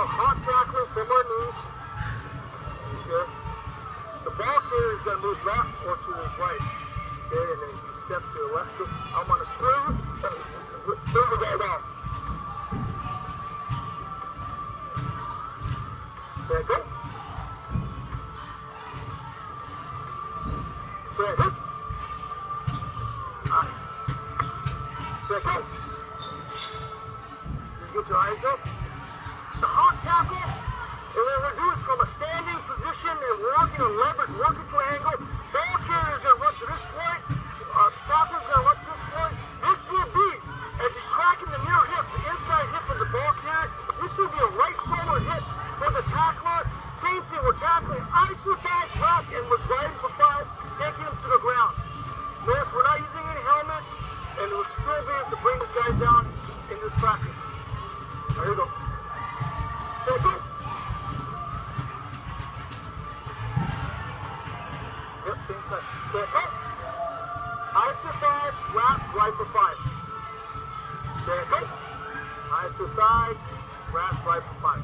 A hot tackler from our knees. Okay. The ball carrier is going to move left or to his right. Okay, and then you step to the left. I'm on a smooth and just move the guy down. Set, go. Set, go. Nice. Set, go. Just get your eyes up. The hot tackle, and what we're doing is from a standing position and working on leverage, working triangle. Ball carrier is going to run to this point. Tackle is going to run to this point. This will be, as he's tracking the near hip, the inside hip of the ball carrier, this will be a right shoulder hit for the tackler. Same thing, we're tackling iso-thighs wrap, and we're driving for 5, taking him to the ground. Notice we're not using any helmets, and we'll still be able to bring these guys down in this practice. There you go. Set, go. Yep, same side. Set, go. Iso-thighs, wrap, drive for 5. Set, go. Iso-thighs, wrap, drive for 5.